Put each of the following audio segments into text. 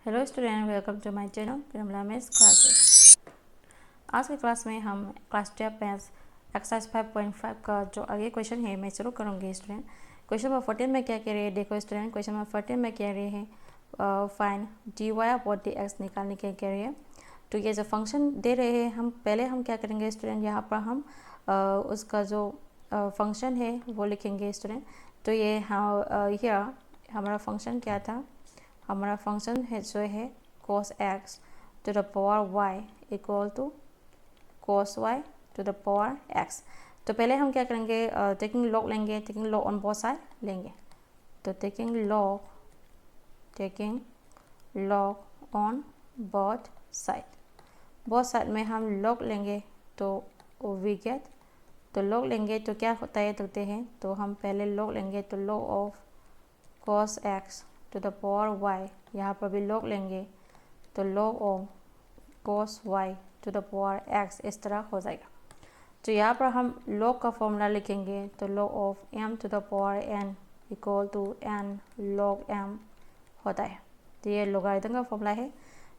Hello student, welcome to my channel Premla maths classes. आज की class में हम क्लास 12 मैथ्स एक्सरसाइज 5.5 का जो आगे क्वेश्चन है मैं शुरू करूँगी स्टूडेंट। क्वेश्चन नंबर 14 में क्या कह रहे हैं देखो स्टूडेंट। क्वेश्चन नंबर 14 में कह रहे हैं फाइंड dy अपॉन dx निकालने के कह रहे हैं। तो ये जो फंक्शन दे रहे हैं हम क्या करेंगे स्टूडेंट, यहाँ पर हम उसका जो फंक्शन है वो लिखेंगे स्टूडेंट। तो ये यहाँ हमारा फंक्शन क्या था, हमारा फंक्शन है जो है cos x to the power y equal to cos y to the power x। तो पहले हम क्या करेंगे, टेकिंग लॉग लेंगे, taking log on both side लेंगे। तो taking log on both side में हम लॉग लेंगे तो वी गेट, तो लॉग लेंगे तो क्या होता है देखते हैं। तो हम पहले लॉग लेंगे तो log of cos x to the power y, यहाँ पर भी लॉग लेंगे तो log of cos y to the power x इस तरह हो जाएगा। तो यहाँ पर हम log का फॉर्मूला लिखेंगे तो log of m to the power n equal to n log m होता है। तो ये लोगारिथम का फॉर्मूला है।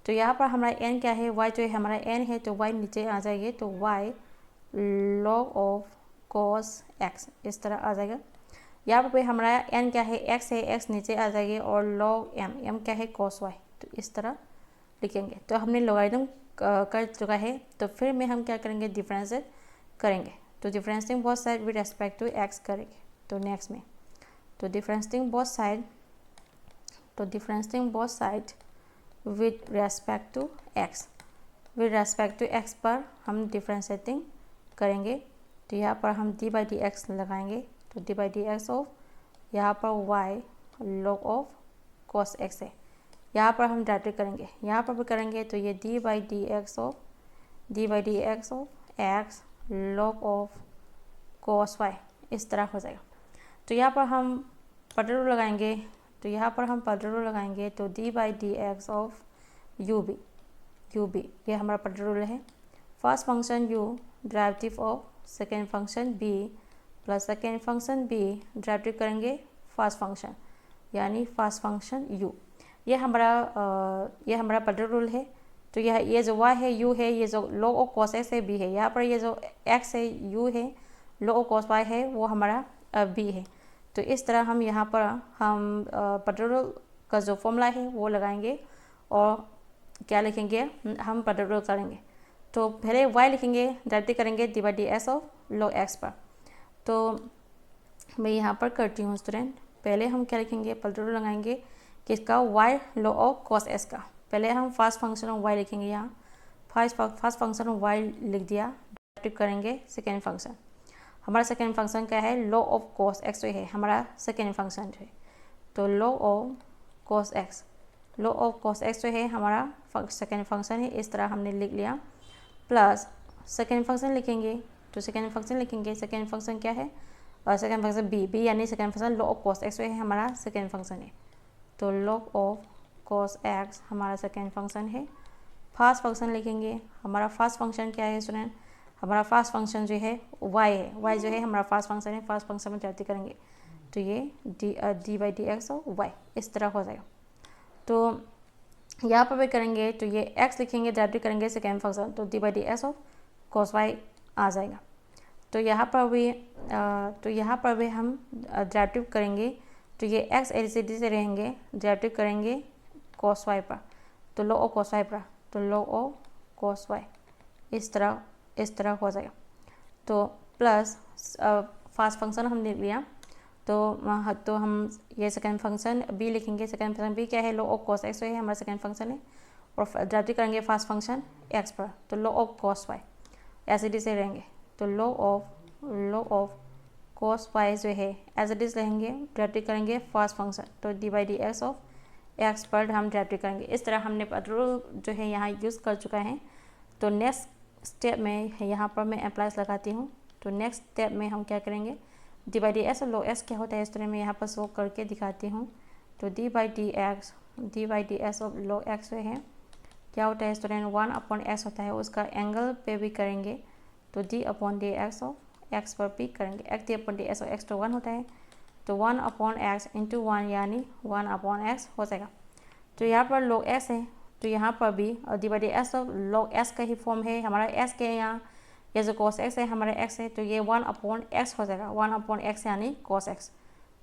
तो यहाँ पर हमारा n क्या है, y जो है हमारा n है तो y नीचे आ जाएगी तो y log of cos x इस तरह आ जाएगा। यहाँ पर हमारा n क्या है, x है, x नीचे आ जाएगी और log m क्या है cos y, तो इस तरह लिखेंगे। तो हमने लोगारिथम कर चुका है। तो फिर में हम क्या करेंगे, डिफरेंशिएट करेंगे। तो differentiating both side with respect to x करेंगे। तो नेक्स्ट में तो differentiating both side with respect to x पर हम डिफरेंशिएटिंग करेंगे। तो यहाँ पर हम d बाई डी एक्स लगाएंगे। तो d by d x of यहाँ पर y log of cos x है, यहाँ पर हम डायरेक्ट करेंगे, यहाँ पर भी करेंगे तो ये d by d x of x log of cos y इस तरह हो जाएगा। तो यहाँ पर हम पटर रूल लगाएंगे। तो यहाँ पर हम पटर रूल लगाएंगे तो d by d x of ub ये हमारा पटर रूल है। First function u derivative of second function b plus second function b derivative करेंगे फर्स्ट फंक्शन यानी फर्स्ट फंक्शन u। ये हमारा पटर रूल है। तो ये जो y है u है, ये जो log ऑफ cos x है b है, यहाँ पर ये जो x है u है, log ऑफ cos y है वो हमारा b है। तो इस तरह हम यहाँ पर हम पटर रूल का जो फॉर्मूला है वो लगाएंगे और क्या लिखेंगे, हम पटर रूल करेंगे। तो पहले y लिखेंगे, डायरेक्ट करेंगे d by D S of log x पर। तो मैं यहाँ पर करती हूँ स्टूडेंट। पहले हम क्या लिखेंगे, पलटर रूल लगाएंगे किसका, y log of cos s का। पहले हम फर्स्ट फंक्शन ऑफ y लिखेंगे, यहाँ फर्स्ट फंक्शन ऑफ y लिख दिया, डायरेक्ट करेंगे सेकेंड फंक्शन। हमारा सेकेंड फंक्शन क्या है, log ऑफ cos x जो है हमारा सेकेंड फंक्शन जो है। तो log ऑफ cos x जो है हमारा सेकेंड फंक्शन है, इस तरह हमने लिख लिया। प्लस सेकेंड फंक्शन लिखेंगे। तो सेकेंड फंक्शन क्या है, सेकेंड फंक्शन b यानी second function log of cos x है हमारा सेकेंड फंक्शन है। तो log ऑफ cos x हमारा सेकेंड फंक्शन है। फर्स्ट फंक्शन लिखेंगे, हमारा फर्स्ट फंक्शन क्या है स्टूडेंट, हमारा फर्स्ट फंक्शन जो है y है, y जो है हमारा फर्स्ट फंक्शन है, फर्स्ट फंक्शन में जाती करेंगे तो ये d by d x of y इस तरह हो जाएगा। तो यहाँ पर भी करेंगे तो ये x लिखेंगे, डायरेक्ट करेंगे सेकेंड फंक्शन तो d by d x of cos y आ जाएगा। तो यहाँ पर भी हम डेरिवेटिव करेंगे। तो ये x एलसीडी से रहेंगे, डेरिवेटिव करेंगे cos y पर, तो log ऑफ cos y पर, तो log ऑफ cos y इस तरह हो जाएगा। तो प्लस फर्स्ट फंक्शन हम लिख लिया। तो हम ये सेकेंड फंक्शन b लिखेंगे। सेकेंड फंक्शन b क्या है, log ऑफ cos x है हमारा सेकेंड फंक्शन है, और डेरिवेटिव करेंगे फर्स्ट फंक्शन x पर, तो log of cos y as it is रहेंगे। तो log ऑफ cos y जो है एज इट इज रहेंगे, डेरिवेटिव करेंगे फर्स्ट फंक्शन तो d by d x of x पर हम डेरिवेटिव करेंगे। इस तरह हमने पटर रूल जो है यहाँ यूज़ कर चुका है। तो नेक्स्ट स्टेप में यहाँ पर मैं अप्लाइज लगाती हूँ। तो नेक्स्ट स्टेप में हम क्या करेंगे, d बाई डी एक्स और log x क्या होता है इस तरह मैं यहाँ पर शो करके दिखाती हूँ। तो d by d x of log x जो है क्या होता है स्टूडेंट, 1 अपॉन x होता है, उसका एंगल पे भी करेंगे तो d upon D x of x पर भी करेंगे। d upon D x of x तो 1 होता है, तो 1 अपॉन x इंटू 1 यानी 1 अपॉन x हो जाएगा। तो यहाँ पर log x है, तो यहाँ पर भी D by d x of log x का ही फॉर्म है हमारा x के यहाँ, ये जो cos x है हमारा x है, तो ये 1/x हो जाएगा, 1/x यानी cos x,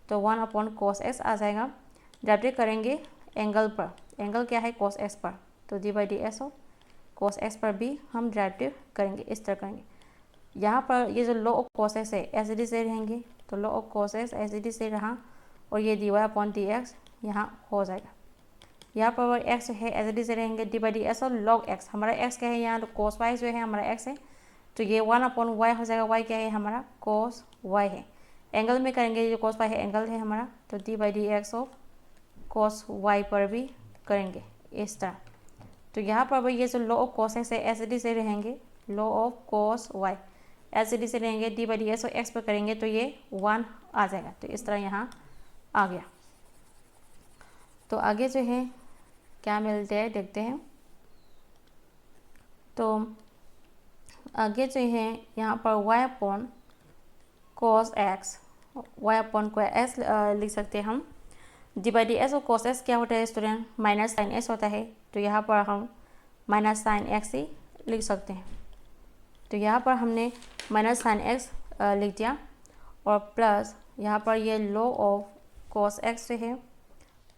तो 1/cos x आ जाएगा। डेरिवेटिव करेंगे एंगल पर, एंगल क्या है cos x पर, तो D by d x of cos x पर भी हम डेरिवेटिव करेंगे, इस तरह करेंगे। यहाँ पर ये जो log ऑफ cos x है एज इट इज से रहेंगे, तो log of cos x as it is से रहा, और ये dy/dx यहाँ हो जाएगा। यहाँ पर x है एज इट इज से रहेंगे, डी बाई डी एक्स और log x, हमारा x क्या है यहाँ, तो cos y जो है हमारा x है, तो ये 1/y हो जाएगा, y क्या है हमारा cos y है। एंगल में करेंगे, जो cos y है एंगल है हमारा, तो D by d x of cos y पर भी करेंगे इस तरह। तो यहाँ पर ये जो log ऑफ cos x है एज इट इज से रहेंगे, log of cos y as it is से रहेंगे, डी बाई डी एक्स और x पर करेंगे तो ये 1 आ जाएगा, तो इस तरह यहाँ आ गया। तो आगे जो है क्या मिलते हैं देखते हैं। तो आगे जो है यहाँ पर y/cos x, y/cos x लिख सकते हैं हम। डी बाई डी एक्स और cos x क्या होता है स्टूडेंट, माइनस साइन x होता है, तो यहाँ पर हम माइनस साइन x ही लिख सकते हैं। तो यहाँ पर हमने माइनस साइन x लिख दिया, और प्लस यहाँ पर ये log ऑफ cos x जो है,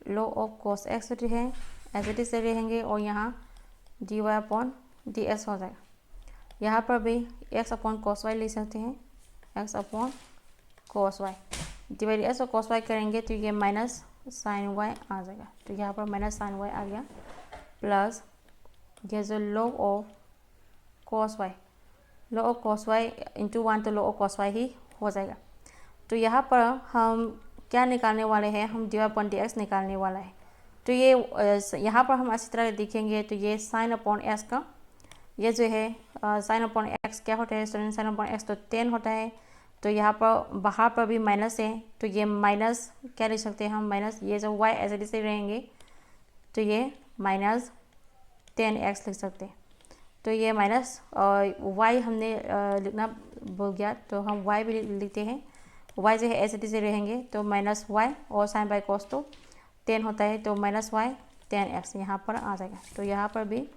log ऑफ cos x जो है एज इट इज से रहेंगे, और यहाँ dy/dx हो जाएगा। यहाँ पर भी x/cos y लिख सकते हैं, x/cos y, D by d x और cos y करेंगे तो ये माइनस साइन y आ जाएगा, तो यहाँ पर माइनस साइन y आ गया, प्लस ये जो log of cos y, log of cos y into 1, तो log ऑफ cos y ही हो जाएगा। तो यहाँ पर हम क्या निकालने वाले हैं, हम dy/dx निकालने वाला है। तो ये यहाँ पर हम अच्छी तरह देखेंगे, तो ये sin/x का, ये जो है sin/x क्या होता है स्टूडेंट, sin/x तो 10 होता है, तो यहाँ पर बाहर पर भी माइनस है, तो ये माइनस क्या लिख सकते हैं हम, माइनस ये जो y एज इट इज से रहेंगे, तो ये माइनस 10x लिख सकते हैं। तो ये माइनस y हमने लिखना भूल गया, तो हम y भी लिखते हैं, y जो है एज इट इज से रहेंगे, तो माइनस y और साइन बाई कॉस तो 10 होता है, तो माइनस y 10x यहाँ पर आ जाएगा। तो यहाँ पर भी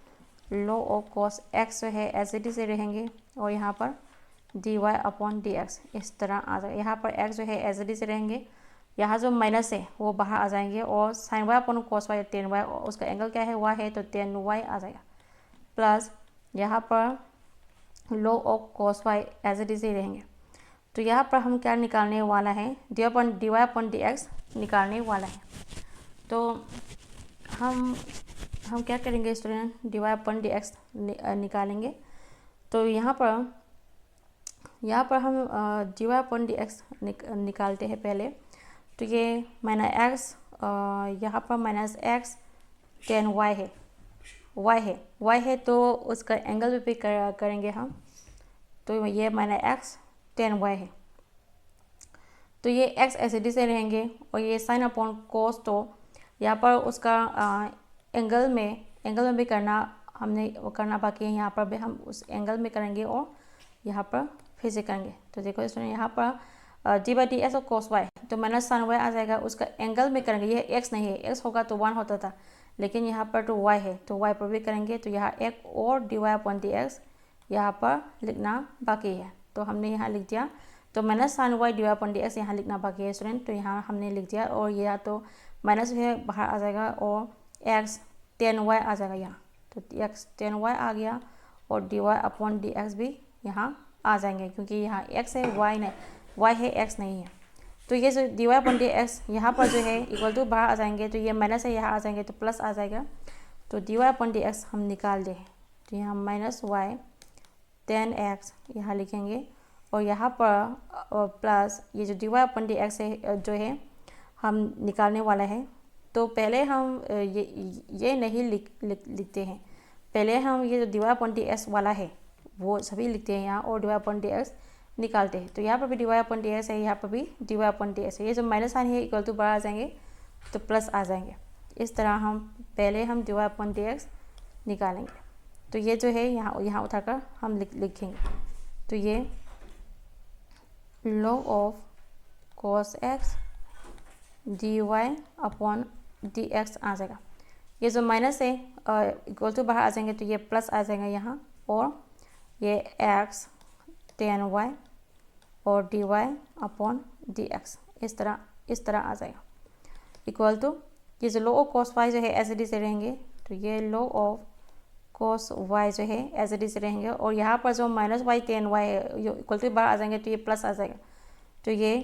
log ऑफ cos x जो है एज इट इज से रहेंगे, और यहाँ पर dy/dx इस तरह आ जाएगा। यहाँ पर x जो है एज इट इज से रहेंगे, यहाँ जो माइनस है वो बाहर आ जाएंगे, और sin y/cos y 10y, उसका एंगल क्या है y है, तो 10y आ जाएगा, प्लस यहाँ पर log of cos y as it is ही रहेंगे। तो यहाँ पर हम क्या निकालने वाला है, dy/dx निकालने वाला है। तो हम क्या करेंगे स्टूडेंट, dy/dx निकालेंगे। तो यहाँ पर हम dy/dx निकालते हैं पहले। तो ये -x, यहाँ पर -x 10y है, y है तो उसका एंगल भी करेंगे हम, तो ये -x 10y है, तो ये x एज इट इज से रहेंगे, और ये sin/cos, तो यहाँ पर उसका एंगल में भी करना हमने करना बाकी है, यहाँ पर भी हम उस एंगल में करेंगे, और यहाँ पर फिर से करेंगे। तो देखो स्टूडेंट यहाँ पर डी बाई डी एक्स और cos y, तो माइनस साइन y आ जाएगा, उसका एंगल में करेंगे, यह x नहीं है, x होगा तो 1 होता था, लेकिन यहाँ पर तो y है, तो y पर भी करेंगे, तो यहाँ एक और dy/dx यहाँ पर लिखना बाकी है, तो हमने यहाँ लिख दिया। तो माइनस साइन y dy/dx यहाँ लिखना बाकी है स्टूडेंट, तो यहाँ हमने लिख दिया, और यह तो माइनस है बाहर आ जाएगा, और x 10y आ जाएगा यहाँ, तो x 10y आ गया, और dy/dx भी यहाँ आ जाएंगे, क्योंकि यहाँ x है y है x नहीं है। तो ये जो dy/dx यहाँ पर जो है इक्वल टू बाहर आ जाएंगे, तो ये माइनस है यहाँ आ जाएंगे, तो प्लस आ जाएगा, तो dy/dx हम निकाल दें, तो यहाँ -y 10x यहाँ लिखेंगे, और यहाँ पर प्लस ये जो dy/dx है जो है हम निकालने वाला है। तो पहले हम ये नहीं लिखते हैं, पहले हम ये जो dy/dx वाला है वो सभी लिखते हैं यहाँ, और dy/dx निकालते हैं। तो यहाँ पर भी dy/dx है, यहाँ पर भी dy/dx है, ये जो माइनस साइन है इक्वल टू बाहर आ जाएंगे, तो प्लस आ जाएंगे। इस तरह हम पहले dy/dx निकालेंगे। तो ये जो है यहाँ उठाकर हम लिखेंगे, तो ये log of cos x dy/dx आ जाएगा। ये जो माइनस है इक्वल टू बाहर आ जाएंगे तो ये प्लस आ जाएगा यहाँ, और ये x tan y और dy अपॉन dx इस तरह आ जाएगा इक्वल टू ये जो log ऑफ cos y जो है एज इट इज रहेंगे, तो ये log ऑफ cos y जो है एज इट इज रहेंगे, और यहाँ पर जो minus y tan y equal to बाहर आ जाएंगे तो ये प्लस आ जाएगा, तो ये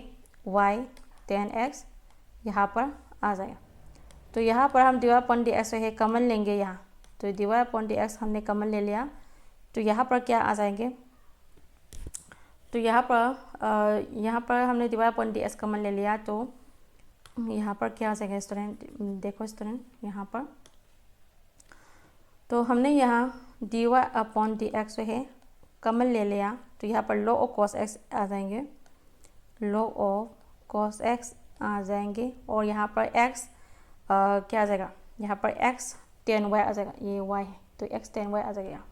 y tan x यहाँ पर आ जाएगा। तो यहाँ पर हम dy अपॉन dx जो है कॉमन लेंगे यहाँ, तो dy अपॉन dx हमने कॉमन ले लिया, तो यहाँ पर क्या आ जाएंगे, तो यहाँ पर हमने dy अपॉन dx कॉमन ले लिया, तो यहाँ पर क्या आ जाएगा स्टूडेंट, देखो स्टूडेंट यहाँ पर, तो हमने यहाँ dy अपॉन dx जो है कॉमन ले लिया, तो यहाँ पर log ऑफ cos x आ जाएंगे, log ऑफ cos x आ जाएंगे, और यहाँ पर x क्या आ जाएगा, यहाँ पर x tan y आ जाएगा, ये y है तो x tan y आ जाएगा,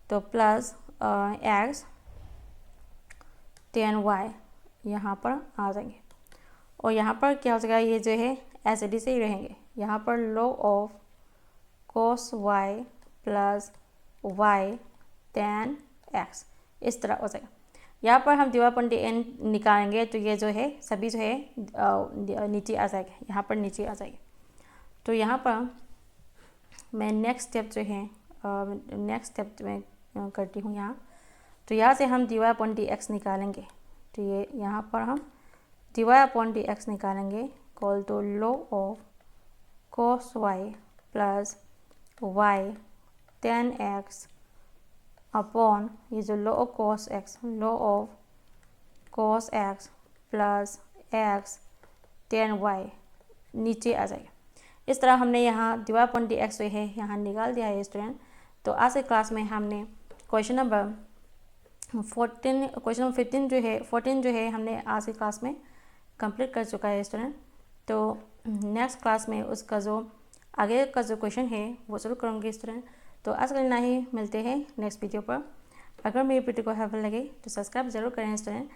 तो प्लस x tan y यहाँ पर आ जाएंगे, और यहाँ पर क्या हो जाएगा, ये जो है एज इट इज ही रहेंगे, यहाँ पर log of cos y plus y tan x इस तरह हो जाएगा। यहाँ पर हम dy अपॉन dn निकालेंगे, तो ये जो है सभी जो है नीचे आ जाएगा, यहाँ पर नीचे आ जाएगी। तो यहाँ पर मैं नेक्स्ट स्टेप जो है नेक्स्ट स्टेप में करती हूँ यहाँ, तो यहाँ से हम dy अपॉन dx निकालेंगे, तो ये यहाँ पर हम dy अपॉन dx निकालेंगे equal to log of cos y plus y tan x upon ये जो log of cos x, log of cos x plus x tan y नीचे आ जाएगा। इस तरह हमने यहाँ dy अपॉन dx जो है यहाँ निकाल दिया है स्टूडेंट। तो आज के क्लास में हमने क्वेश्चन नंबर 14 जो है हमने आज की क्लास में कंप्लीट कर चुका है स्टूडेंट। तो नेक्स्ट क्लास में उसका जो आगे का जो क्वेश्चन है वो शुरू करूँगी स्टूडेंट। तो आज कल ना ही मिलते हैं नेक्स्ट वीडियो पर। अगर मेरी वीडियो को हेल्पफुल लगे तो सब्सक्राइब जरूर करें स्टूडेंट।